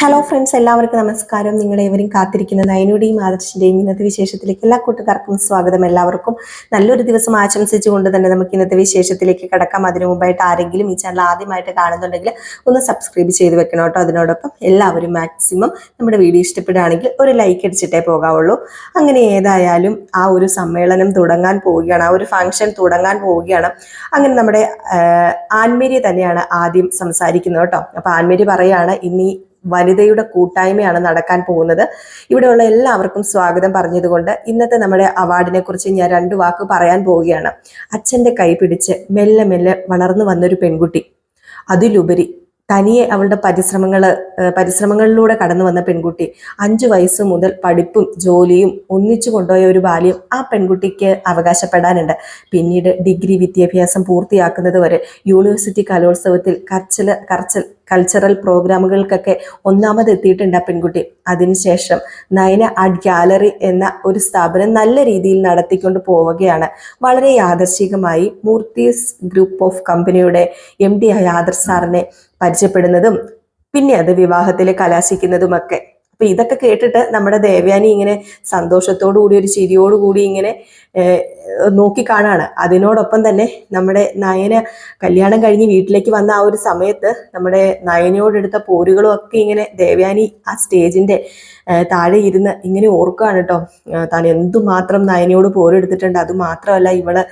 Hello friends, എല്ലാവർക്കും നമസ്കാരം. നിങ്ങളേവരും കാത്തിരിക്കുന്ന നയനയുടെയും ആദർശിന്റെയും ഇന്നത്തെ വിശേഷത്തിലേക്ക് എല്ലാ കൂട്ടുകാർക്കും സ്വാഗതം. എല്ലാവർക്കും നല്ലൊരു ദിവസം ആശംസിച്ചുകൊണ്ട് തന്നെ നമുക്ക് ഇന്നത്തെ വിശേഷത്തിലേക്ക് കടക്കാം. അതിനു മുമ്പായിട്ട് ആരെങ്കിലും ഈ ചാനൽ ആദ്യമായിട്ട് കാണുന്നുണ്ടെങ്കിൽ ഒന്ന് സബ്സ്ക്രൈബ് ചെയ്ത് വെക്കണം കേട്ടോ. അതിനോടൊപ്പം എല്ലാവരും മാക്സിമം നമ്മുടെ വീഡിയോ ഇഷ്ടപ്പെടുകയാണെങ്കിൽ ഒരു ലൈക്ക് അടിച്ചിട്ടേ പോകാവുള്ളൂ. അങ്ങനെ ഏതായാലും ആ ഒരു സമ്മേളനം തുടങ്ങാൻ പോവുകയാണ്, ആ ഒരു ഫംഗ്ഷൻ തുടങ്ങാൻ പോവുകയാണ്. അങ്ങനെ നമ്മുടെ ആൻമേരി തന്നെയാണ് ആദ്യം സംസാരിക്കുന്നത് കേട്ടോ. അപ്പൊ ആൻമേരി പറയാണ്, ഇനി വനിതയുടെ കൂട്ടായ്മയാണ് നടക്കാൻ പോകുന്നത്. ഇവിടെയുള്ള എല്ലാവർക്കും സ്വാഗതം പറഞ്ഞതുകൊണ്ട് ഇന്നത്തെ നമ്മുടെ അവാർഡിനെ കുറിച്ച് ഞാൻ 2 വാക്ക് പറയാൻ പോവുകയാണ്. അച്ഛൻ്റെ കൈ പിടിച്ച് മെല്ലെ മെല്ലെ വളർന്നു വന്നൊരു പെൺകുട്ടി, അതിലുപരി തനിയെ അവളുടെ പരിശ്രമങ്ങളിലൂടെ കടന്നു വന്ന പെൺകുട്ടി, 5 വയസ്സ് മുതൽ പഠിപ്പും ജോലിയും ഒന്നിച്ചു കൊണ്ടുപോയ ഒരു ബാല്യം ആ പെൺകുട്ടിക്ക് അവകാശപ്പെടാനുണ്ട്. പിന്നീട് ഡിഗ്രി വിദ്യാഭ്യാസം പൂർത്തിയാക്കുന്നത് വരെ യൂണിവേഴ്സിറ്റി കലോത്സവത്തിൽ കൾച്ചറൽ പ്രോഗ്രാമുകൾക്കൊക്കെ ഒന്നാമതെത്തിയിട്ടുണ്ട് ആ പെൺകുട്ടി. അതിനുശേഷം നയന ആർട്ട് ഗാലറി എന്ന ഒരു സ്ഥാപനം നല്ല രീതിയിൽ നടത്തിക്കൊണ്ട് പോവുകയാണ്. വളരെ യാദർശികമായി മൂർത്തീസ് ഗ്രൂപ്പ് ഓഫ് കമ്പനിയുടെ MD ആയ ആദർശ് സാറിനെ പരിചയപ്പെടുന്നതും പിന്നെ അത് വിവാഹത്തിൽ കലാശിക്കുന്നതുമൊക്കെ. അപ്പൊ ഇതൊക്കെ കേട്ടിട്ട് നമ്മുടെ ദേവയാനി ഇങ്ങനെ സന്തോഷത്തോടു കൂടി ഒരു ചിരിയോടുകൂടി ഇങ്ങനെ നോക്കിക്കാണാണ്. അതിനോടൊപ്പം തന്നെ നമ്മുടെ നയന കല്യാണം കഴിഞ്ഞ് വീട്ടിലേക്ക് വന്ന ആ ഒരു സമയത്ത് നമ്മുടെ നയനയോടെടുത്ത പോരുകളും ഒക്കെ ഇങ്ങനെ ദേവയാനി ആ സ്റ്റേജിന്റെ താഴെ ഇരുന്ന് ഇങ്ങനെ ഓർക്കുകയാണ് കേട്ടോ. താൻ എന്തുമാത്രം നയനയോട് പോരെടുത്തിട്ടുണ്ട്. അതുമാത്രമല്ല, ഇവള്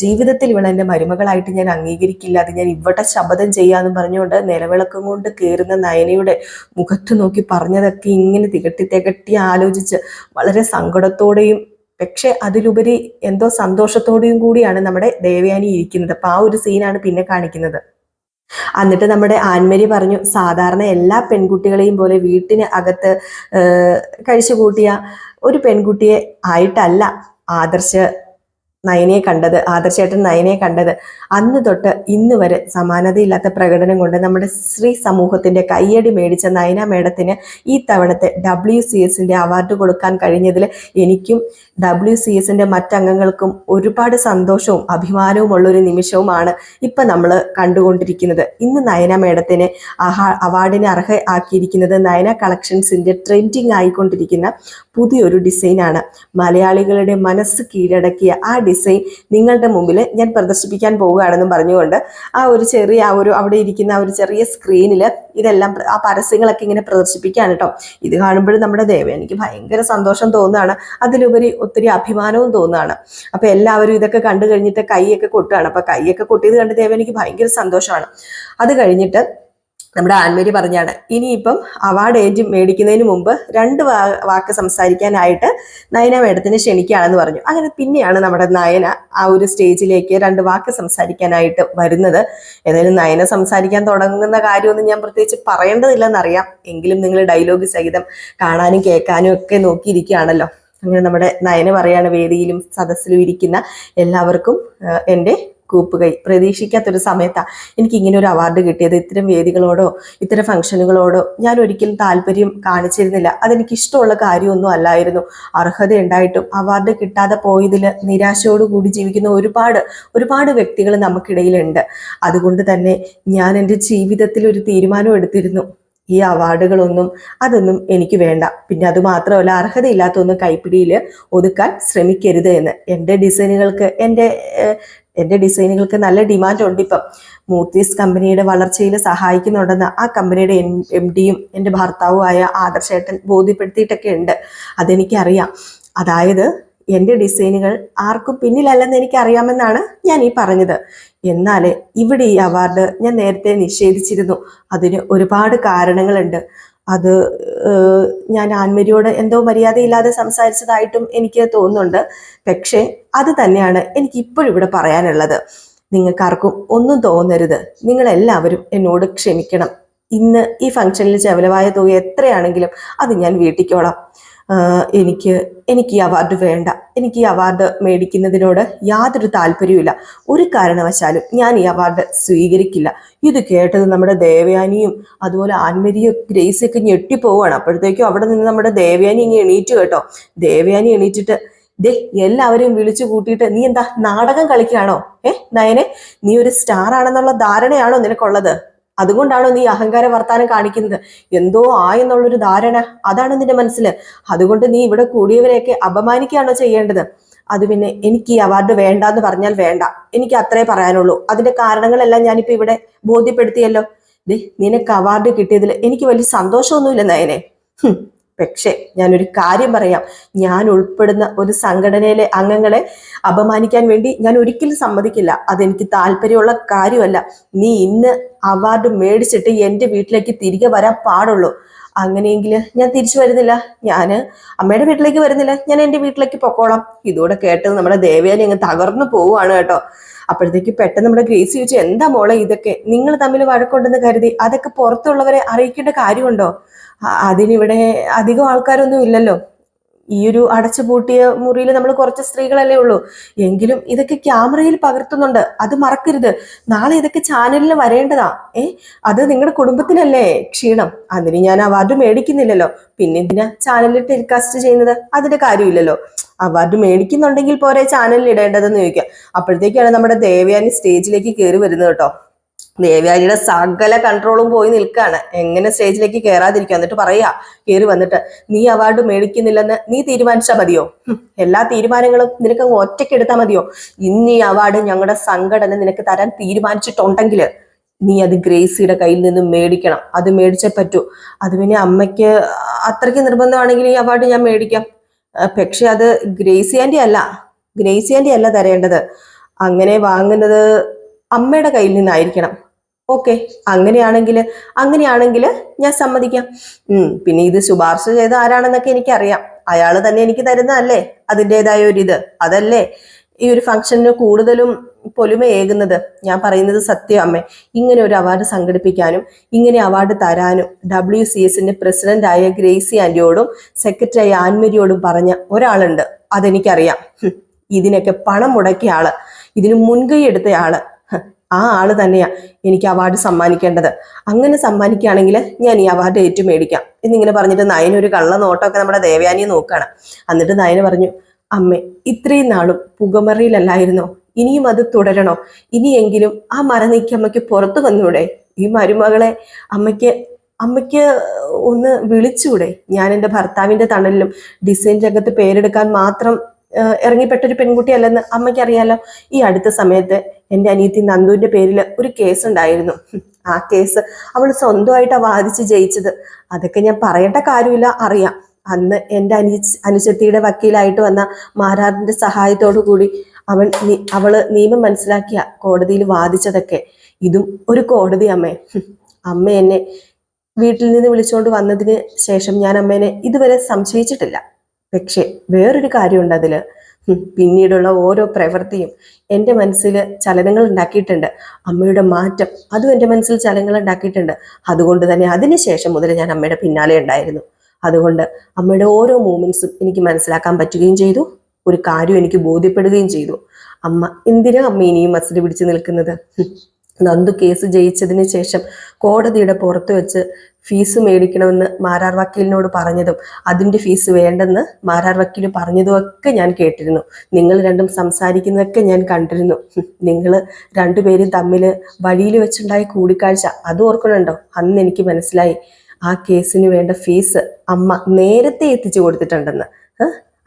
ജീവിതത്തിൽ ഇവളെ എൻ്റെ മരുമകളായിട്ട് ഞാൻ അംഗീകരിക്കില്ല, അത് ഞാൻ ഇവിടെ ശപഥം ചെയ്യാന്ന് പറഞ്ഞുകൊണ്ട് നിലവിളക്കം കൊണ്ട് കയറുന്ന നയനയുടെ മുഖത്ത് നോക്കി പറഞ്ഞതൊക്കെ ഇങ്ങനെ തികട്ടി ആലോചിച്ച് വളരെ സങ്കടത്തോടെയും പക്ഷെ അതിലുപരി എന്തോ സന്തോഷത്തോടെയും കൂടിയാണ് നമ്മുടെ ദേവയാനി ഇരിക്കുന്നത്. അപ്പൊ ആ ഒരു സീനാണ് പിന്നെ കാണിക്കുന്നത്. എന്നിട്ട് നമ്മുടെ ആൻമേരി പറഞ്ഞു, സാധാരണ എല്ലാ പെൺകുട്ടികളെയും പോലെ വീട്ടിന് അകത്ത് കഴിച്ചുകൂട്ടിയ ഒരു പെൺകുട്ടിയെ ആയിട്ടല്ല ആദർശേട്ടൻ നയനെ കണ്ടത്. അന്ന് തൊട്ട് ഇന്ന് വരെ സമാനതയില്ലാത്ത പ്രകടനം കൊണ്ട് നമ്മുടെ സ്ത്രീ സമൂഹത്തിന്റെ കയ്യടി മേടിച്ച നയന മേഡത്തിന് ഈ തവണത്തെ WCSന്റെ അവാർഡ് കൊടുക്കാൻ കഴിഞ്ഞതിൽ എനിക്കും WCSന്റെ മറ്റംഗങ്ങൾക്കും ഒരുപാട് സന്തോഷവും അഭിമാനവും ഉള്ളൊരു നിമിഷവുമാണ് ഇപ്പൊ നമ്മൾ കണ്ടുകൊണ്ടിരിക്കുന്നത്. ഇന്ന് നയന മേഡത്തിന് അവാർഡിന് അർഹ ആക്കിയിരിക്കുന്നത് നയന കളക്ഷൻസിന്റെ ട്രെൻഡിങ് ആയിക്കൊണ്ടിരിക്കുന്ന പുതിയൊരു ഡിസൈനാണ്. മലയാളികളുടെ മനസ്സ് കീഴടക്കിയ ആ ഡിസൈൻ നിങ്ങളുടെ മുമ്പിൽ ഞാൻ പ്രദർശിപ്പിക്കാൻ പോവുകയാണെന്നും പറഞ്ഞുകൊണ്ട് അവിടെ ഇരിക്കുന്ന ആ ഒരു ചെറിയ സ്ക്രീനിൽ ഇതെല്ലാം ആ പരസ്യങ്ങളൊക്കെ ഇങ്ങനെ പ്രദർശിപ്പിക്കുകയാണ് കേട്ടോ. ഇത് കാണുമ്പോഴും നമ്മുടെ ദേവയാനിക്ക് ഭയങ്കര സന്തോഷം തോന്നുകയാണ്, അതിലുപരി ഒത്തിരി അഭിമാനവും തോന്നുകയാണ്. അപ്പൊ എല്ലാവരും ഇതൊക്കെ കണ്ടു കഴിഞ്ഞിട്ട് കൈയൊക്കെ കൊട്ടുകയാണ്. അപ്പൊ കൈയൊക്കെ കൊട്ടിയത് കണ്ട് ദേവയാനിക്ക് ഭയങ്കര സന്തോഷമാണ്. അത് കഴിഞ്ഞിട്ട് നമ്മുടെ ആൻമേരി പറഞ്ഞാണ്, ഇനിയിപ്പം അവാർഡ് മേടിക്കുന്നതിന് മുമ്പ് 2 വാക്ക് സംസാരിക്കാനായിട്ട് നയന മേഡത്തിന് ക്ഷണിക്കുകയാണെന്ന് പറഞ്ഞു. അങ്ങനെ പിന്നെയാണ് നമ്മുടെ നയന ആ ഒരു സ്റ്റേജിലേക്ക് 2 വാക്ക് സംസാരിക്കാനായിട്ട് വരുന്നത്. ഏതായാലും നയന സംസാരിക്കാൻ തുടങ്ങുന്ന കാര്യമൊന്നും ഞാൻ പ്രത്യേകിച്ച് പറയേണ്ടതില്ലെന്നറിയാം, എങ്കിലും നിങ്ങൾ ഡയലോഗ് സഹിതം കാണാനും കേൾക്കാനും ഒക്കെ നോക്കിയിരിക്കുകയാണല്ലോ. അങ്ങനെ നമ്മുടെ നയന പറയാണ്, വേദിയിലും സദസ്സിലും ഇരിക്കുന്ന എല്ലാവർക്കും എൻ്റെ കൂപ്പുകൈ. പ്രതീക്ഷിക്കാത്തൊരു സമയത്താണ് എനിക്ക് ഇങ്ങനെ ഒരു അവാർഡ് കിട്ടിയത്. ഇത്തരം വേദികളോടോ ഇത്തരം ഫംഗ്ഷനുകളോടോ ഞാൻ ഒരിക്കലും താല്പര്യം കാണിച്ചിരുന്നില്ല. അതെനിക്ക് ഇഷ്ടമുള്ള കാര്യമൊന്നും അല്ലായിരുന്നു. അർഹത ഉണ്ടായിട്ടും അവാർഡ് കിട്ടാതെ പോയതിൽ നിരാശയോടുകൂടി ജീവിക്കുന്ന ഒരുപാട് വ്യക്തികൾ നമുക്കിടയിലുണ്ട്. അതുകൊണ്ട് തന്നെ ഞാൻ എൻ്റെ ജീവിതത്തിൽ ഒരു തീരുമാനം എടുത്തിരുന്നു, ഈ അതൊന്നും എനിക്ക് വേണ്ട. പിന്നെ അതുമാത്രമല്ല, അർഹതയില്ലാത്തൊന്നും കൈപ്പിടിയിൽ ഒതുക്കാൻ ശ്രമിക്കരുത് എന്ന്. എൻ്റെ ഡിസൈനുകൾക്ക് നല്ല ഡിമാൻഡ് ഉണ്ട്. ഇപ്പം മൂർത്തീസ് കമ്പനിയുടെ വളർച്ചയിൽ സഹായിക്കുന്നുണ്ടെന്ന് ആ കമ്പനിയുടെ MDയും എൻ്റെ ഭർത്താവുമായ ആദർശേട്ടൻ ബോധ്യപ്പെടുത്തിയിട്ടൊക്കെ ഉണ്ട്. അതെനിക്കറിയാം. അതായത് എൻ്റെ ഡിസൈനുകൾ ആർക്കും പിന്നിലല്ലെന്ന് എനിക്കറിയാമെന്നാണ് ഞാൻ ഈ പറഞ്ഞത്. എന്നാൽ ഇവിടെ ഈ അവാർഡ് ഞാൻ നേരത്തെ നിഷേധിച്ചിരുന്നു. അതിന് ഒരുപാട് കാരണങ്ങളുണ്ട്. അത് ഞാൻ ആൻമേരിയോട് എന്തോ മര്യാദയില്ലാതെ സംസാരിച്ചതായിട്ടും എനിക്ക് തോന്നുന്നുണ്ട്. പക്ഷേ അത് തന്നെയാണ് എനിക്ക് ഇപ്പോഴും ഇവിടെ പറയാനുള്ളത്. നിങ്ങൾക്കാർക്കും ഒന്നും തോന്നരുത്. നിങ്ങളെല്ലാവരും എന്നോട് ക്ഷമിക്കണം. ഇന്ന് ഈ ഫംഗ്ഷനിൽ ചെലവായ തുക എത്രയാണെങ്കിലും അത് ഞാൻ വീട്ടിക്കോളാം. എനിക്ക് ഈ അവാർഡ് വേണ്ട. എനിക്ക് ഈ അവാർഡ് മേടിക്കുന്നതിനോട് യാതൊരു താല്പര്യവുമില്ല. ഒരു കാരണവശാലും ഞാൻ ഈ അവാർഡ് സ്വീകരിക്കില്ല. ഇത് കേട്ടത് നമ്മുടെ ദേവയാനിയും അതുപോലെ ആൻമേരിയും ഗ്രേസിയൊക്കെ ഞെട്ടിപ്പോവാണ്. അപ്പോഴത്തേക്കും അവിടെ നിന്ന് നമ്മുടെ ദേവയാനി ഇങ്ങനെ എണീറ്റു കേട്ടോ. ദേവയാനി എണീറ്റിട്ട്, എല്ലാവരെയും വിളിച്ചു കൂട്ടിയിട്ട്, നീ എന്താ നാടകം കളിക്കുകയാണോ? നയനെ, നീ ഒരു സ്റ്റാർ ആണെന്നുള്ള ധാരണയാണോ നിനക്കുള്ളത്? അതുകൊണ്ടാണോ നീ അഹങ്കാര വർത്താനം കാണിക്കുന്നത്? എന്തോ ആയെന്നുള്ളൊരു ധാരണ അതാണ് നിന്റെ മനസ്സിൽ. അതുകൊണ്ട് നീ ഇവിടെ കൂടിയവരെയൊക്കെ അപമാനിക്കുകയാണോ ചെയ്യേണ്ടത്? അത് പിന്നെ എനിക്ക് ഈ അവാർഡ് വേണ്ടാന്ന് പറഞ്ഞാൽ വേണ്ട, എനിക്ക് അത്രേ പറയാനുള്ളൂ. അതിന്റെ കാരണങ്ങളെല്ലാം ഞാനിപ്പോ ഇവിടെ ബോധ്യപ്പെടുത്തിയല്ലോ. നിനക്ക് അവാർഡ് കിട്ടിയതിൽ എനിക്ക് വലിയ സന്തോഷമൊന്നുമില്ല നയനെ. പക്ഷേ ഞാനൊരു കാര്യം പറയാം, ഞാൻ ഉൾപ്പെടുന്ന ഒരു സംഘടനയിലെ അംഗങ്ങളെ അപമാനിക്കാൻ വേണ്ടി ഞാൻ ഒരിക്കലും സമ്മതിക്കില്ല. അതെനിക്ക് താല്പര്യമുള്ള കാര്യമല്ല. നീ ഇന്ന് അവാർഡ് മേടിച്ചിട്ട് എൻ്റെ വീട്ടിലേക്ക് തിരികെ വരാൻ പാടുള്ളൂ. അങ്ങനെയെങ്കിൽ ഞാൻ തിരിച്ചു വരുന്നില്ല, ഞാൻ അമ്മയുടെ വീട്ടിലേക്ക് വരുന്നില്ല, ഞാൻ എൻ്റെ വീട്ടിലേക്ക് പൊക്കോളാം. ഇതോടെ കേട്ടത് നമ്മുടെ ദേവയാനി അങ്ങ് തകർന്നു പോവുകയാണ് കേട്ടോ. അപ്പോഴത്തേക്ക് പെട്ടെന്ന് നമ്മുടെ ഗ്രേസി ചോദിച്ചു, എന്താ മോളെ ഇതൊക്കെ? നിങ്ങൾ തമ്മിൽ വഴക്കുണ്ടെന്ന് കരുതി അതൊക്കെ പുറത്തുള്ളവരെ അറിയിക്കേണ്ട കാര്യമുണ്ടോ? അതിനിവിടെ അധികം ആൾക്കാരൊന്നും ഇല്ലല്ലോ. ഈ ഒരു അടച്ചുപൂട്ടിയ മുറിയിൽ നമ്മൾ കുറച്ച് സ്ത്രീകളല്ലേ ഉള്ളൂ. എങ്കിലും ഇതൊക്കെ ക്യാമറയിൽ പകർത്തുന്നുണ്ട്, അത് മറക്കരുത്. നാളെ ഇതൊക്കെ ചാനലിൽ വരേണ്ടതാ. അത് നിങ്ങളുടെ കുടുംബത്തിനല്ലേ ക്ഷീണം. അതിന് ഞാൻ അവാർഡ് മേടിക്കുന്നില്ലല്ലോ, പിന്നെ എന്തിനാ ചാനലിൽ ടെലികാസ്റ്റ് ചെയ്യുന്നത്? അതിന്റെ കാര്യമില്ലല്ലോ. അവാർഡ് മേടിക്കുന്നുണ്ടെങ്കിൽ പോരെ ചാനലിൽ ഇടേണ്ടതെന്ന് ചോദിക്കാം. അപ്പോഴത്തേക്കാണ് നമ്മുടെ ദേവയാനി സ്റ്റേജിലേക്ക് കയറി വരുന്നത് കേട്ടോ. ദേവയാനിയുടെ സകല കൺട്രോളും പോയി നിൽക്കുകയാണ്. എങ്ങനെ സ്റ്റേജിലേക്ക് കയറാതിരിക്കുക? എന്നിട്ട് പറയാ, കയറി വന്നിട്ട്, നീ അവാർഡ് മേടിക്കുന്നില്ലെന്ന് നീ തീരുമാനിച്ചാൽ മതിയോ? എല്ലാ തീരുമാനങ്ങളും നിനക്ക് അങ്ങ് ഒറ്റയ്ക്ക് എടുത്താൽ മതിയോ? ഇന്ന് ഈ അവാർഡ് ഞങ്ങളുടെ സംഘടന നിനക്ക് തരാൻ തീരുമാനിച്ചിട്ടുണ്ടെങ്കിൽ നീ അത് ഗ്രേസിയുടെ കയ്യിൽ നിന്ന് മേടിക്കണം. അത് മേടിച്ചേ പറ്റൂ. അത് പിന്നെ അമ്മയ്ക്ക് അത്രയ്ക്ക് നിർബന്ധമാണെങ്കിൽ ഈ അവാർഡ് ഞാൻ മേടിക്കാം. പക്ഷെ അത് ഗ്രേസി ആന്റി അല്ല തരേണ്ടത്. അങ്ങനെ വാങ്ങുന്നത് അമ്മയുടെ കയ്യിൽ നിന്നായിരിക്കണം. ഓക്കെ, അങ്ങനെയാണെങ്കിൽ ഞാൻ സമ്മതിക്കാം. പിന്നെ ഇത് ശുപാർശ ചെയ്ത ആരാണെന്നൊക്കെ എനിക്കറിയാം. അയാൾ തന്നെ എനിക്ക് തരുന്നതല്ലേ അതിൻ്റെതായ ഒരിത്. അതല്ലേ ഈ ഒരു ഫംഗ്ഷന് കൂടുതലും പൊലിമയേകുന്നത്. ഞാൻ പറയുന്നത് സത്യം അമ്മേ. ഇങ്ങനെ ഒരു അവാർഡ് സംഘടിപ്പിക്കാനും ഇങ്ങനെ അവാർഡ് തരാനും WCSന്റെ പ്രസിഡന്റായ ഗ്രേസി ആന്റിയോടും സെക്രട്ടറി ആയ ആൻമരിയോടും പറഞ്ഞ ഒരാളുണ്ട്. അതെനിക്കറിയാം. ഇതിനൊക്കെ പണം മുടക്കിയ ആള്, ഇതിന് മുൻകൈ എടുത്ത ആള്, ആ ആള് തന്നെയാ എനിക്ക് അവാർഡ് സമ്മാനിക്കേണ്ടത്. അങ്ങനെ സമ്മാനിക്കുകയാണെങ്കിൽ ഞാൻ ഈ അവാർഡ് മേടിക്കാം എന്നിങ്ങനെ പറഞ്ഞിട്ട് നയന ഒരു കള്ള നോട്ടമൊക്കെ നമ്മുടെ ദേവയാനിയെ നോക്കുകയാണ്. എന്നിട്ട് നയന പറഞ്ഞു, അമ്മേ, ഇത്രയും നാളും പുകമറയിലല്ലായിരുന്നോ? ഇനിയും അത് തുടരണോ? ഇനിയെങ്കിലും ആ മറ നീക്കി അമ്മയ്ക്ക് പുറത്തു വന്നൂടെ? ഈ മരുമകളെ അമ്മയ്ക്ക് ഒന്ന് വിളിച്ചൂടെ? ഞാൻ എൻ്റെ ഭർത്താവിന്റെ തണലിലും ഡിസൈൻ രംഗത്ത് പേരെടുക്കാൻ മാത്രം ഇറങ്ങിപ്പെട്ടൊരു പെൺകുട്ടിയല്ലെന്ന് അമ്മയ്ക്ക് അറിയാലോ. ഈ അടുത്ത സമയത്ത് എൻ്റെ അനിയത്തി നന്ദുവിന്റെ പേരിൽ ഒരു കേസ് ഉണ്ടായിരുന്നു. ആ കേസ് അവൾ സ്വന്തമായിട്ടാണ് വാദിച്ച് ജയിച്ചത്. അതൊക്കെ ഞാൻ പറയേണ്ട കാര്യമില്ല, അറിയാം. അന്ന് എൻ്റെ അനുജത്തിയുടെ വക്കീലായിട്ട് വന്ന മാരാറിന്റെ സഹായത്തോടു കൂടി അവള് നിയമം മനസ്സിലാക്കിയ കോടതിയിൽ വാദിച്ചതൊക്കെ. ഇതും ഒരു കോടതി അമ്മേ. അമ്മ എന്നെ വീട്ടിൽ നിന്ന് വിളിച്ചുകൊണ്ട് വന്നതിന് ശേഷം ഞാൻ അമ്മേനെ ഇതുവരെ സംശയിച്ചിട്ടില്ല. പക്ഷെ വേറൊരു കാര്യമുണ്ട് അതില്. പിന്നീടുള്ള ഓരോ പ്രവൃത്തിയും എൻ്റെ മനസ്സിൽ ചലനങ്ങൾ ഉണ്ടാക്കിയിട്ടുണ്ട്. അമ്മയുടെ മാറ്റം അതും എൻ്റെ മനസ്സിൽ ചലനങ്ങൾ ഉണ്ടാക്കിയിട്ടുണ്ട്. അതുകൊണ്ട് തന്നെ അതിനുശേഷം മുതൽ ഞാൻ അമ്മയുടെ പിന്നാലെ ഉണ്ടായിരുന്നു. അതുകൊണ്ട് അമ്മയുടെ ഓരോ മൂമെന്റ്സും എനിക്ക് മനസ്സിലാക്കാൻ പറ്റുകയും ചെയ്തു. ഒരു കാര്യം എനിക്ക് ബോധ്യപ്പെടുകയും ചെയ്തു. എന്തിനാ അമ്മ ഇനിയും മസിൽ പിടിച്ചു നിൽക്കുന്നത്? നന്ദു കേസ് ജയിച്ചതിന് ശേഷം കോടതിയുടെ പുറത്ത് വെച്ച് ഫീസ് മേടിക്കണമെന്ന് മാരാർ വക്കീലിനോട് പറഞ്ഞതും അതിൻ്റെ ഫീസ് വേണ്ടെന്ന് മാരാർ വക്കീൽ പറഞ്ഞതും ഒക്കെ ഞാൻ കേട്ടിരുന്നു. നിങ്ങൾ രണ്ടും സംസാരിക്കുന്നതൊക്കെ ഞാൻ കണ്ടിരുന്നു. നിങ്ങൾ രണ്ടുപേരും തമ്മിൽ വഴിയിൽ വെച്ചുണ്ടായ കൂടിക്കാഴ്ച അത് ഓർക്കണുണ്ടോ? അന്ന് എനിക്ക് മനസ്സിലായി ആ കേസിന് വേണ്ട ഫീസ് അമ്മ നേരത്തെ എത്തിച്ചു കൊടുത്തിട്ടുണ്ടെന്ന്.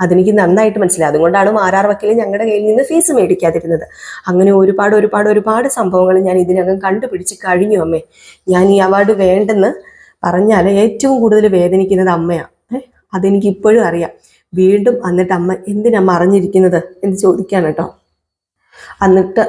അതെനിക്ക് നന്നായിട്ട് മനസ്സിലായി. അതുകൊണ്ടാണ് മാരാർ വക്കീൽ ഞങ്ങളുടെ കയ്യിൽ നിന്ന് ഫീസ് മേടിക്കാതിരുന്നത്. അങ്ങനെ ഒരുപാട് സംഭവങ്ങൾ ഞാൻ ഇതിനകം കണ്ടുപിടിച്ച് കഴിഞ്ഞു അമ്മേ. ഞാൻ ഈ അവാർഡ് വേണ്ടെന്ന് പറഞ്ഞാൽ ഏറ്റവും കൂടുതൽ വേദനിക്കുന്നത് അമ്മയാണ്. അതെനിക്ക് ഇപ്പോഴും അറിയാം. വീണ്ടും എന്നിട്ട് അമ്മ എന്തിനാ മറിഞ്ഞിരിക്കുന്നത് എന്ന് ചോദിക്കാണ് കേട്ടോ. എന്നിട്ട്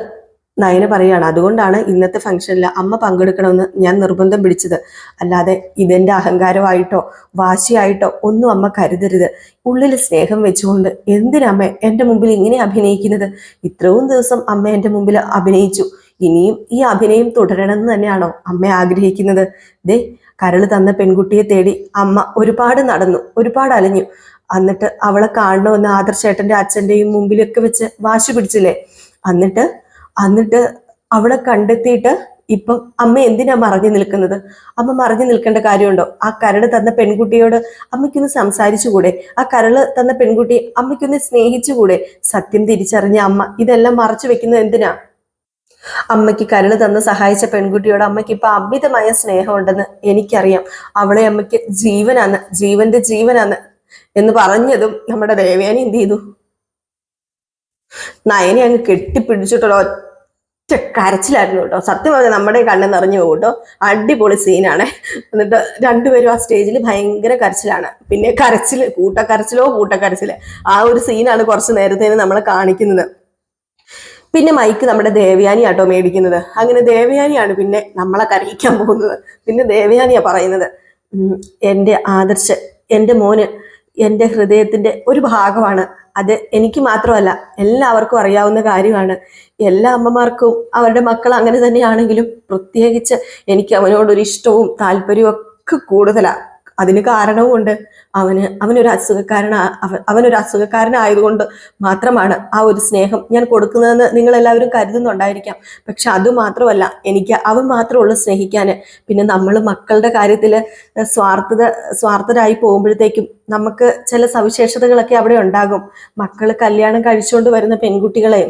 നയന പറയാണ്, അതുകൊണ്ടാണ് ഇന്നത്തെ ഫംഗ്ഷനിൽ അമ്മ പങ്കെടുക്കണമെന്ന് ഞാൻ നിർബന്ധം പിടിച്ചത്. അല്ലാതെ ഇതെന്റെ അഹങ്കാരമായിട്ടോ വാശിയായിട്ടോ ഒന്നും അമ്മ കരുതരുത്. ഉള്ളിൽ സ്നേഹം വെച്ചുകൊണ്ട് എന്തിനമ്മ എൻ്റെ മുമ്പിൽ ഇങ്ങനെ അഭിനയിക്കുന്നത്? ഇത്രയും ദിവസം അമ്മ എൻ്റെ മുമ്പിൽ അഭിനയിച്ചു. ഇനിയും ഈ അഭിനയം തുടരണമെന്ന് തന്നെയാണോ അമ്മ ആഗ്രഹിക്കുന്നത്? കരൾ തന്ന പെൺകുട്ടിയെ തേടി അമ്മ ഒരുപാട് നടന്നു, ഒരുപാട് അലഞ്ഞു. എന്നിട്ട് അവളെ കാണണമെന്ന് ആദർശേട്ടൻ്റെ അച്ഛൻ്റെയും മുമ്പിലൊക്കെ വെച്ച് വാശി പിടിച്ചില്ലേ? എന്നിട്ട് അവളെ കണ്ടെത്തിയിട്ട് ഇപ്പം അമ്മ എന്തിനാ മറഞ്ഞു നിൽക്കുന്നത്? അമ്മ മറഞ്ഞു നിൽക്കേണ്ട കാര്യമുണ്ടോ? ആ കരട് തന്ന പെൺകുട്ടിയോട് അമ്മയ്ക്കൊന്ന് സംസാരിച്ചുകൂടെ? ആ കരള് തന്ന പെൺകുട്ടി അമ്മയ്ക്കൊന്ന് സ്നേഹിച്ചുകൂടെ? സത്യം തിരിച്ചറിഞ്ഞ അമ്മ ഇതെല്ലാം മറച്ചു വെക്കുന്നത് എന്തിനാ? അമ്മയ്ക്ക് കരുള് തന്ന് സഹായിച്ച പെൺകുട്ടിയോട് അമ്മയ്ക്ക് ഇപ്പൊ അമിതമായ സ്നേഹമുണ്ടെന്ന് എനിക്കറിയാം. അവളെ അമ്മയ്ക്ക് ജീവനാന്ന്, ജീവന്റെ ജീവനാന്ന് എന്ന് പറഞ്ഞതും നമ്മുടെ ദേവയാനി എന്ത് ചെയ്തു? നയനെ അങ്ങ് കെട്ടിപ്പിടിച്ചിട്ടുള്ള ഒറ്റ കരച്ചിലായിരുന്നു കേട്ടോ. സത്യം പറഞ്ഞാൽ നമ്മുടെ കണ്ണ് നിറഞ്ഞു പോകും കേട്ടോ. അടിപൊളി സീനാണ്. എന്നിട്ട് രണ്ടുപേരും ആ സ്റ്റേജിൽ ഭയങ്കര കരച്ചിലാണ്. പിന്നെ കൂട്ടക്കരച്ചില് ആ ഒരു സീനാണ് കുറച്ച് നേരത്തേന് നമ്മളെ കാണിക്കുന്നത്. പിന്നെ മൈക്ക് നമ്മുടെ ദേവയാനി ആട്ടോ മേടിക്കുന്നത്. അങ്ങനെ ദേവയാനിയാണ് പിന്നെ നമ്മളെ കരയിക്കാൻ പോകുന്നത്. പിന്നെ ദേവയാനിയാ പറയുന്നത്, എൻ്റെ ആദർശ്, എൻ്റെ മോന് എൻ്റെ ഹൃദയത്തിന്റെ ഒരു ഭാഗമാണ്. അത് എനിക്ക് മാത്രമല്ല എല്ലാവർക്കും അറിയാവുന്ന കാര്യമാണ്. എല്ലാ അമ്മമാർക്കും അവരുടെ മക്കൾ അങ്ങനെ തന്നെയാണെങ്കിലും പ്രത്യേകിച്ച് എനിക്ക് അവനോടൊരു ഇഷ്ടവും താല്പര്യവും ഒക്കെ കൂടുതലാണ്. അതിന് കാരണവുമുണ്ട്. അവനൊരു അസുഖക്കാരനായതുകൊണ്ട് മാത്രമാണ് ആ ഒരു സ്നേഹം ഞാൻ കൊടുക്കുന്നതെന്ന് നിങ്ങൾ എല്ലാവരും കരുതുന്നുണ്ടായിരിക്കാം. പക്ഷെ അതുമാത്രമല്ല, എനിക്ക് അവൻ മാത്രമുള്ളൂ സ്നേഹിക്കാന്. പിന്നെ നമ്മൾ മക്കളുടെ കാര്യത്തിൽ സ്വാർത്ഥരായി പോകുമ്പോഴത്തേക്കും നമുക്ക് ചില സവിശേഷതകളൊക്കെ അവിടെ ഉണ്ടാകും. മക്കൾ കല്യാണം കഴിച്ചുകൊണ്ട് വരുന്ന പെൺകുട്ടികളെ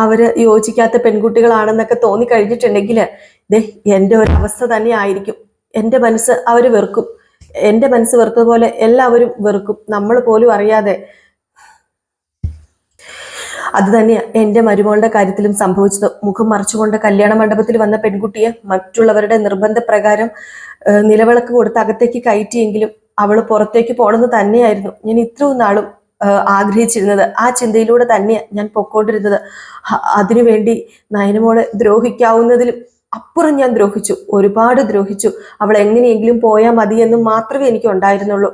അവര് യോജിക്കാത്ത പെൺകുട്ടികളാണെന്നൊക്കെ തോന്നി കഴിഞ്ഞിട്ടുണ്ടെങ്കിൽ എൻ്റെ ഒരു അവസ്ഥ തന്നെ ആയിരിക്കും. എൻ്റെ മനസ്സ് അവര് വെറുക്കും. എൻ്റെ മനസ്സ് വെറുത്തതുപോലെ എല്ലാവരും വെറുക്കും, നമ്മൾ പോലും അറിയാതെ. അത് തന്നെയാണ് എൻ്റെ മരുമകളുടെ കാര്യത്തിലും സംഭവിച്ചത്. മുഖം മറച്ചുകൊണ്ട് കല്യാണ മണ്ഡപത്തിൽ വന്ന പെൺകുട്ടിയെ മറ്റുള്ളവരുടെ നിർബന്ധപ്രകാരം നിലവിളക്ക് കൊടുത്ത് അകത്തേക്ക് കയറ്റിയെങ്കിലും അവൾ പുറത്തേക്ക് പോണെന്ന് തന്നെയായിരുന്നു ഞാൻ ഇത്രയും നാളും ആഗ്രഹിച്ചിരുന്നത്. ആ ചിന്തയിലൂടെ തന്നെയാണ് ഞാൻ പൊക്കോണ്ടിരുന്നത്. അതിനുവേണ്ടി നയനമോളെ ദ്രോഹിക്കാവുന്നതിലും അപ്പുറം ഞാൻ ദ്രോഹിച്ചു, ഒരുപാട് ദ്രോഹിച്ചു. അവൾ എങ്ങനെയെങ്കിലും പോയാൽ മതി എന്ന് മാത്രമേ എനിക്ക് ഉണ്ടായിരുന്നുള്ളൂ.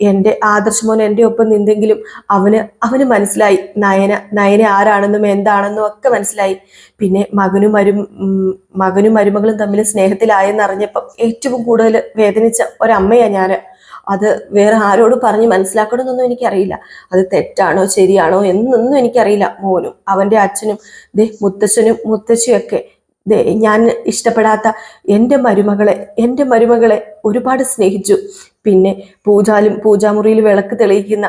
എൻ്റെ ആദർശമോൻ എൻ്റെ ഒപ്പം നിന്നെങ്കിലും അവന് മനസ്സിലായി നയന ആരാണെന്നും എന്താണെന്നും ഒക്കെ മനസ്സിലായി. പിന്നെ മകനും മരുമകളും തമ്മിൽ സ്നേഹത്തിലായെന്നറിഞ്ഞപ്പം ഏറ്റവും കൂടുതൽ വേദനിച്ച ഒരമ്മയാണ് ഞാൻ. അത് വേറെ ആരോട് പറഞ്ഞ് മനസ്സിലാക്കണമെന്നൊന്നും എനിക്കറിയില്ല. അത് തെറ്റാണോ ശരിയാണോ എന്നൊന്നും എനിക്കറിയില്ല. മോനും അവൻ്റെ അച്ഛനും മുത്തച്ഛനും മുത്തശ്ശിയൊക്കെ ഞാൻ ഇഷ്ടപ്പെടാത്ത എൻ്റെ മരുമകളെ ഒരുപാട് സ്നേഹിച്ചു. പിന്നെ പൂജാമുറിയിൽ വിളക്ക് തെളിയിക്കുന്ന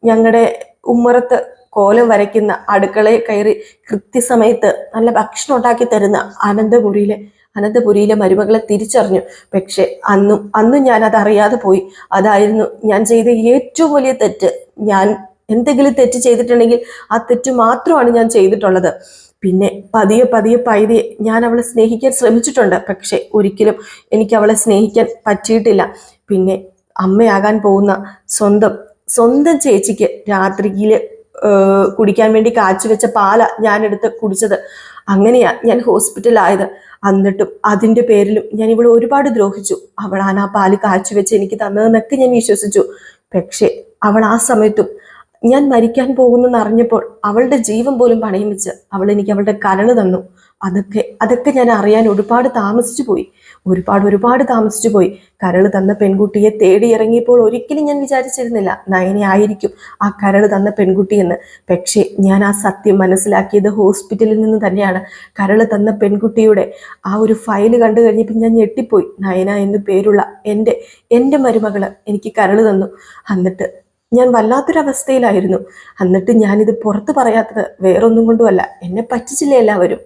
ഞങ്ങളുടെ ഉമ്മറത്ത് കോലം വരയ്ക്കുന്ന, അടുക്കളയിൽ കയറി കൃത്യസമയത്ത് നല്ല ഭക്ഷണം ഉണ്ടാക്കി തരുന്ന അനന്തപുരിയിലെ മരുമകളെ തിരിച്ചറിഞ്ഞു. പക്ഷെ അന്നും ഞാൻ അതറിയാതെ പോയി. അതായിരുന്നു ഞാൻ ചെയ്ത ഏറ്റവും വലിയ തെറ്റ്. ഞാൻ എന്തെങ്കിലും തെറ്റ് ചെയ്തിട്ടുണ്ടെങ്കിൽ ആ തെറ്റ് മാത്രമാണ് ഞാൻ ചെയ്തിട്ടുള്ളത്. പിന്നെ പതിയെ ഞാൻ അവളെ സ്നേഹിക്കാൻ ശ്രമിച്ചിട്ടുണ്ട്. പക്ഷെ ഒരിക്കലും എനിക്ക് അവളെ സ്നേഹിക്കാൻ പറ്റിയിട്ടില്ല. പിന്നെ അമ്മയാകാൻ പോകുന്ന സ്വന്തം ചേച്ചിക്ക് രാത്രിയിൽ കുടിക്കാൻ വേണ്ടി കാച്ചുവെച്ച പാല ഞാൻ എടുത്ത് കുടിച്ചത്. അങ്ങനെയാ ഞാൻ ഹോസ്പിറ്റലായത്. എന്നിട്ടും അതിൻ്റെ പേരിലും ഞാൻ ഇവളെ ഒരുപാട് ദ്രോഹിച്ചു. അവളാണ് ആ പാല് കാച്ചുവെച്ച് എനിക്ക് തന്നതെന്നൊക്കെ ഞാൻ വിശ്വസിച്ചു. പക്ഷെ അവൾ ആ സമയത്തും ഞാൻ മരിക്കാൻ പോകുന്നെന്ന് അറിഞ്ഞപ്പോൾ അവളുടെ ജീവൻ പോലും പണയം വെച്ച് അവൾ എനിക്ക് അവളുടെ കരള് തന്നു. അതൊക്കെ ഞാൻ അറിയാൻ ഒരുപാട് താമസിച്ചു പോയി. കരള് തന്ന പെൺകുട്ടിയെ തേടി ഇറങ്ങിയപ്പോൾ ഒരിക്കലും ഞാൻ വിചാരിച്ചിരുന്നില്ല നയനെ ആയിരിക്കും ആ കരള് തന്ന പെൺകുട്ടിയെന്ന്. പക്ഷേ ഞാൻ ആ സത്യം മനസ്സിലാക്കിയത് ഹോസ്പിറ്റലിൽ നിന്ന് തന്നെയാണ്. കരള് തന്ന പെൺകുട്ടിയുടെ ആ ഒരു ഫയല് കണ്ടു കഴിഞ്ഞപ്പോൾ ഞാൻ ഞെട്ടിപ്പോയി. നയന എന്ന് പേരുള്ള എൻ്റെ മരുമകള് എനിക്ക് കരള് തന്നു. എന്നിട്ട് ഞാൻ വല്ലാത്തൊരവസ്ഥയിലായിരുന്നു. എന്നിട്ട് ഞാനിത് പുറത്ത് പറയാത്തത് വേറൊന്നും കൊണ്ടുമല്ല, എന്നെ പറ്റിച്ചില്ല എല്ലാവരും.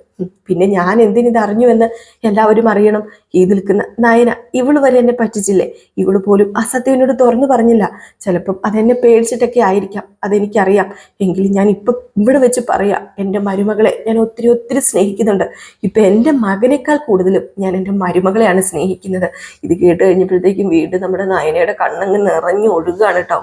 പിന്നെ ഞാൻ എന്തിനിത് അറിഞ്ഞുവെന്ന് എല്ലാവരും അറിയണം. ഈ നിൽക്കുന്ന നയന, ഇവള് വരെ എന്നെ പറ്റിച്ചില്ലേ? ഇവള് പോലും ആ സത്യം എന്നോട് തുറന്നു പറഞ്ഞില്ല. ചിലപ്പം അതെന്നെ പേടിച്ചിട്ടൊക്കെ ആയിരിക്കാം, അതെനിക്കറിയാം. എങ്കിലും ഞാൻ ഇപ്പം ഇവിടെ വെച്ച് പറയാം, എൻ്റെ മരുമകളെ ഞാൻ ഒത്തിരി സ്നേഹിക്കുന്നുണ്ട്. ഇപ്പം എൻ്റെ മകനേക്കാൾ കൂടുതലും ഞാൻ എൻ്റെ മരുമകളെയാണ് സ്നേഹിക്കുന്നത്. ഇത് കേട്ട് കഴിഞ്ഞപ്പോഴത്തേക്കും വീണ്ടും നമ്മുടെ നയനയുടെ കണ്ണങ്ങ് നിറഞ്ഞു ഒഴുകുകയാണ് കേട്ടോ.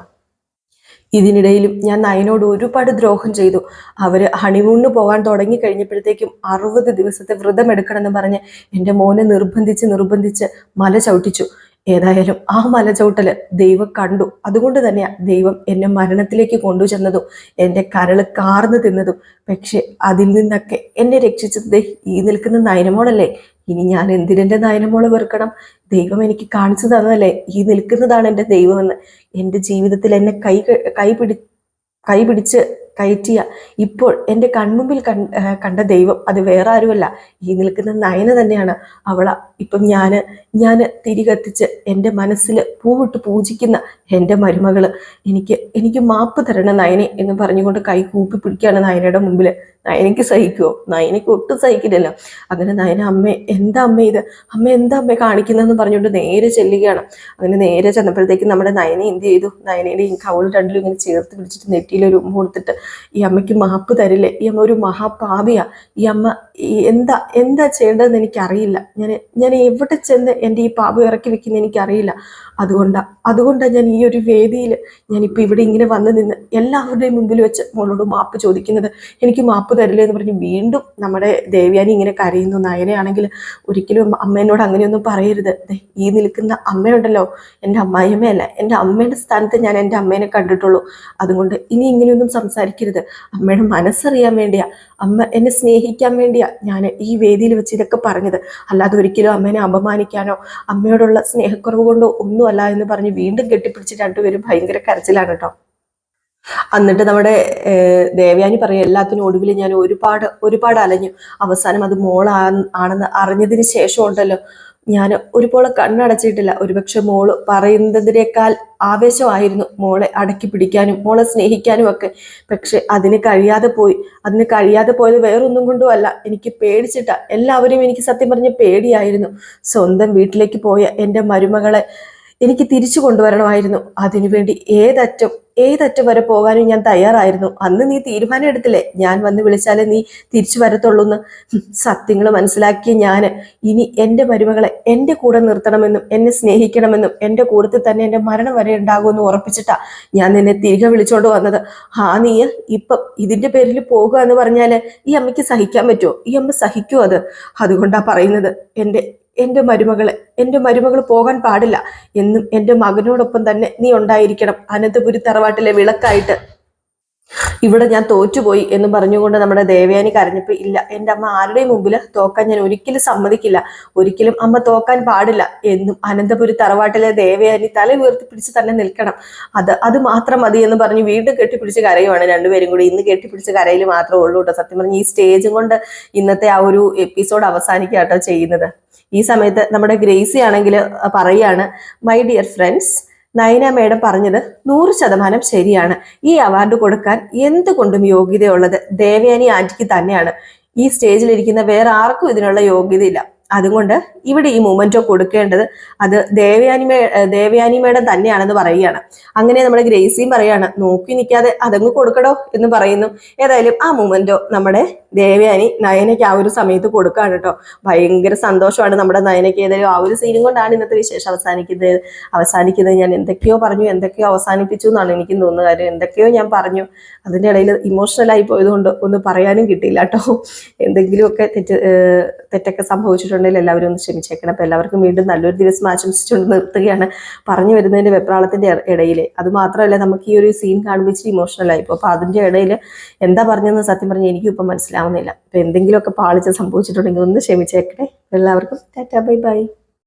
ഇതിനിടയിലും ഞാൻ നയനോട് ഒരുപാട് ദ്രോഹം ചെയ്തു. അവര് ഹണിമൂണിന് പോകാൻ തുടങ്ങി കഴിഞ്ഞപ്പോഴത്തേക്കും 60 ദിവസത്തെ വ്രതം എടുക്കണമെന്ന് പറഞ്ഞ് എൻ്റെ മോനെ നിർബന്ധിച്ച് മല ചവിട്ടിച്ചു. ഏതായാലും ആ മല ചവിട്ടല് ദൈവം കണ്ടു. അതുകൊണ്ട് തന്നെയാ ദൈവം എന്നെ മരണത്തിലേക്ക് കൊണ്ടുചെന്നതും എൻ്റെ കരള് കാർന്നു തിന്നതും. പക്ഷെ അതിൽ നിന്നൊക്കെ എന്നെ രക്ഷിച്ചത് ഈ നിൽക്കുന്ന നയനമോളല്ലേ. ഇനി ഞാൻ എന്തിനെൻ്റെ നയനമോളെ വെറുക്കണം? ദൈവം എനിക്ക് കാണിച്ചു തന്നതല്ലേ ഈ നിൽക്കുന്നതാണ് എൻ്റെ ദൈവമെന്ന്. എൻ്റെ ജീവിതത്തിൽ എന്നെ കൈപിടിച്ച് കയറ്റിയ ഇപ്പോൾ എൻ്റെ കൺമുമ്പിൽ കണ്ട ദൈവം അത് വേറെ ആരുമല്ല, ഈ നിൽക്കുന്ന നയന തന്നെയാണ്. അവള ഇപ്പം ഞാൻ തിരികത്തിച്ച് എൻ്റെ മനസ്സിൽ പൂവിട്ട് പൂജിക്കുന്ന എൻ്റെ മരുമകള്. എനിക്ക് മാപ്പ് തരണം നയനെ എന്ന് പറഞ്ഞുകൊണ്ട് കൈ കൂപ്പി പിടിക്കുകയാണ് നയനയുടെ മുമ്പിൽ. നയനയ്ക്ക് സഹിക്കുമോ? നയനയ്ക്ക് ഒട്ടും സഹിക്കില്ലല്ലോ. അങ്ങനെ നയന അമ്മേ എന്താ അമ്മ ഇത്, അമ്മ എന്താ അമ്മ കാണിക്കുന്നതെന്ന് പറഞ്ഞുകൊണ്ട് നേരെ ചെല്ലുകയാണ്. അങ്ങനെ നേരെ ചെന്നപ്പോഴത്തേക്ക് നമ്മുടെ നയനെ എന്ത് ചെയ്തു, നയനയുടെ ഈ കവള് രണ്ടിലും ഇങ്ങനെ ചേർത്ത് പിടിച്ചിട്ട് നെറ്റിയിലൊരു ഉമ്മ കൊടുത്തിട്ട്, ഈ അമ്മയ്ക്ക് മാപ്പ് തരില്ലേ, ഈ അമ്മ ഒരു മഹാപാപിയാ, ഈ അമ്മ എന്താ ചെയ്യേണ്ടതെന്ന് എനിക്കറിയില്ല, ഞാൻ എവിടെ ചെന്ന് എൻ്റെ ഈ പാപം ഇറക്കി വെക്കുന്ന എനിക്കറിയില്ല, അതുകൊണ്ടാണ് ഞാൻ ഈ ഒരു വേദിയിൽ ഞാനിപ്പോൾ ഇവിടെ ഇങ്ങനെ വന്ന് നിന്ന് എല്ലാവരുടെയും മുമ്പിൽ വെച്ച് മോളോട് മാപ്പ് ചോദിക്കുന്നത്, എനിക്ക് മാപ്പ് തരില്ലേ എന്ന് പറഞ്ഞ് വീണ്ടും നമ്മുടെ ദേവയാനി ഇങ്ങനെ കരയുന്നു. നയനയാണെങ്കിൽ ഒരിക്കലും അമ്മേനോട് അങ്ങനെയൊന്നും പറയരുത്, ഈ നിൽക്കുന്ന അമ്മയുണ്ടല്ലോ എൻ്റെ അമ്മായിയമ്മയല്ല, എൻ്റെ അമ്മയുടെ സ്ഥാനത്ത് ഞാൻ എൻ്റെ അമ്മേനെ കണ്ടിട്ടുള്ളൂ, അതുകൊണ്ട് ഇനി ഇങ്ങനെയൊന്നും സംസാരിക്കരുത്, അമ്മയുടെ മനസ്സറിയാൻ വേണ്ടിയാ, അമ്മ എന്നെ സ്നേഹിക്കാൻ വേണ്ടിയാ ഞാൻ ഈ വേദിയിൽ വെച്ച് ഇതൊക്കെ പറഞ്ഞത്, അല്ലാതെ ഒരിക്കലും അമ്മേനെ അപമാനിക്കാനോ അമ്മയോടുള്ള സ്നേഹക്കുറവ് കൊണ്ടോ ഒന്നും അല്ല എന്ന് പറഞ്ഞ് വീണ്ടും കെട്ടിപ്പിടിച്ച് രണ്ടുപേരും ഭയങ്കര കരച്ചിലാണ് കേട്ടോ. എന്നിട്ട് നമ്മുടെ ദേവയാനി പറയും, എല്ലാത്തിനും ഒടുവിൽ ഞാൻ ഒരുപാട് അലഞ്ഞു, അവസാനം അത് ആണെന്ന് അറിഞ്ഞതിന് ശേഷം ഉണ്ടല്ലോ ഞാൻ ഒരുപോലെ കണ്ണടച്ചിട്ടില്ല. ഒരുപക്ഷെ മോള് പറയുന്നതിനേക്കാൾ ആവേശമായിരുന്നു മോളെ അടക്കി പിടിക്കാനും മോളെ സ്നേഹിക്കാനും ഒക്കെ. പക്ഷെ അതിന് കഴിയാതെ പോയത് വേറൊന്നും കൊണ്ടും അല്ല, എനിക്ക് പേടിച്ചിട്ടാ. എല്ലാവരും എനിക്ക് സത്യം പറഞ്ഞ പേടിയായിരുന്നു. സ്വന്തം വീട്ടിലേക്ക് പോയ എൻ്റെ മരുമകളെ എനിക്ക് തിരിച്ചു കൊണ്ടുവരണമായിരുന്നു. അതിനുവേണ്ടി ഏതറ്റം വരെ പോകാനും ഞാൻ തയ്യാറായിരുന്നു. അന്ന് നീ തീരുമാനം എടുത്തില്ലേ ഞാൻ വന്ന് വിളിച്ചാലേ നീ തിരിച്ചു വരത്തുള്ളൂന്ന്. സത്യങ്ങൾ മനസ്സിലാക്കിയ ഞാൻ ഇനി എൻ്റെ മരുമകളെ എൻ്റെ കൂടെ നിർത്തണമെന്നും എന്നെ സ്നേഹിക്കണമെന്നും എൻ്റെ കൂടത്തിൽ തന്നെ എൻ്റെ മരണം വരെ ഉണ്ടാകുമെന്ന് ഉറപ്പിച്ചിട്ടാ ഞാൻ നിന്നെ തിരികെ വിളിച്ചോണ്ട് വന്നത്. നീ ഇപ്പം ഇതിന്റെ പേരിൽ പോകുക എന്ന് പറഞ്ഞാല് ഈ അമ്മയ്ക്ക് സഹിക്കാൻ പറ്റുമോ? ഈ അമ്മ സഹിക്കുമോ? അതുകൊണ്ടാ പറയുന്നത്, എൻ്റെ മരുമകൾ പോകാൻ പാടില്ല എന്നും എൻ്റെ മകനോടൊപ്പം തന്നെ നീ ഉണ്ടായിരിക്കണം, അനന്തപുരി തറവാട്ടിലെ വിളക്കായിട്ട്. ഇവിടെ ഞാൻ തോറ്റുപോയി എന്ന് പറഞ്ഞുകൊണ്ട് നമ്മുടെ ദേവയാനി കരഞ്ഞപ്പോൾ, ഇല്ല, എൻ്റെ അമ്മ ആരുടെയും മുമ്പിൽ തോക്കാൻ ഞാൻ ഒരിക്കലും സമ്മതിക്കില്ല, ഒരിക്കലും അമ്മ തോക്കാൻ പാടില്ല എന്നും അനന്തപുരി തറവാട്ടിലെ ദേവയാനി തല ഉയർത്തിപ്പിടിച്ച് തന്നെ നിൽക്കണം, അത് മാത്രം മതി എന്ന് പറഞ്ഞ് വീണ്ടും കെട്ടിപ്പിടിച്ച് കരയുവാണ് രണ്ടുപേരും കൂടി. ഇന്ന് കെട്ടിപ്പിടിച്ച് കരയിൽ മാത്രമേ ഉള്ളൂ കേട്ടോ. സത്യം പറഞ്ഞ് ഈ സ്റ്റേജും കൊണ്ട് ഇന്നത്തെ ആ ഒരു എപ്പിസോഡ് അവസാനിക്കുക കേട്ടോ ചെയ്യുന്നത്. ഈ സമയത്ത് നമ്മുടെ ഗ്രേസി ആണെങ്കിൽ പറയാണ്, my dear friends, Nayana madam പറഞ്ഞത് 100% ശരിയാണ്. ഈ അവാർഡ് കൊടുക്കാൻ എന്തുകൊണ്ടും യോഗ്യതയുള്ളത് ദേവയാനി ആന്റിക്ക് തന്നെയാണ്. ഈ സ്റ്റേജിലിരിക്കുന്ന വേറെ ആർക്കും ഇതിനുള്ള യോഗ്യതയില്ല. അതുകൊണ്ട് ഇവിടെ ഈ മൊമെന്റോ കൊടുക്കേണ്ടത് അത് ദേവയാനി മേഡം തന്നെയാണെന്ന് പറയുകയാണ്. അങ്ങനെ നമ്മുടെ ഗ്രേസിയും പറയാണ്, നോക്കി നിൽക്കാതെ അതങ്ങ് കൊടുക്കടോ എന്ന് പറയുന്നു. ഏതായാലും ആ മൊമെന്റോ നമ്മുടെ ദേവയാനി നയനയ്ക്ക് ആ ഒരു സമയത്ത് കൊടുക്കാണ് കേട്ടോ. ഭയങ്കര സന്തോഷമാണ് നമ്മുടെ നയനയ്ക്ക്. ഏതായാലും ആ ഒരു സീനും കൊണ്ടാണ് ഇന്നത്തെ വിശേഷം അവസാനിക്കുന്നത്. ഞാൻ എന്തൊക്കെയോ പറഞ്ഞു, എന്തൊക്കെയോ അവസാനിപ്പിച്ചു എന്നാണ് എനിക്ക് തോന്നുന്നത്. കാര്യം എന്തൊക്കെയോ ഞാൻ പറഞ്ഞു, അതിൻ്റെ ഇടയിൽ ഇമോഷണലായി പോയതുകൊണ്ട് ഒന്നും പറയാനും കിട്ടിയില്ല കേട്ടോ. എന്തെങ്കിലുമൊക്കെ തെറ്റൊക്കെ സംഭവിച്ചിട്ടുണ്ടെങ്കിൽ എല്ലാവരും ഒന്ന് ക്ഷമിച്ചേക്കണം. അപ്പോൾ എല്ലാവർക്കും വീണ്ടും നല്ലൊരു ദിവസം ആശംസിച്ചുകൊണ്ട് നിർത്തുകയാണ്. പറഞ്ഞു വരുന്നതിൻ്റെ വെപ്രാളത്തിൻ്റെ ഇടയിൽ. അത് മാത്രമല്ല, നമുക്ക് ഈ ഒരു സീൻ കാണുമ്പോൾ ഇച്ചിരി ഇമോഷണലായി ഇപ്പോൾ. അപ്പോൾ അതിൻ്റെ ഇടയിൽ എന്താ പറഞ്ഞതെന്ന് സത്യം പറഞ്ഞാൽ എനിക്കും ഇപ്പം മനസ്സിലാവുന്നില്ല. അപ്പോൾ എന്തെങ്കിലുമൊക്കെ പാളിച്ച സംഭവിച്ചിട്ടുണ്ടെങ്കിൽ ഒന്ന് ക്ഷമിച്ചേക്കട്ടെ. എല്ലാവർക്കും ടാറ്റാ, ബൈ ബൈ.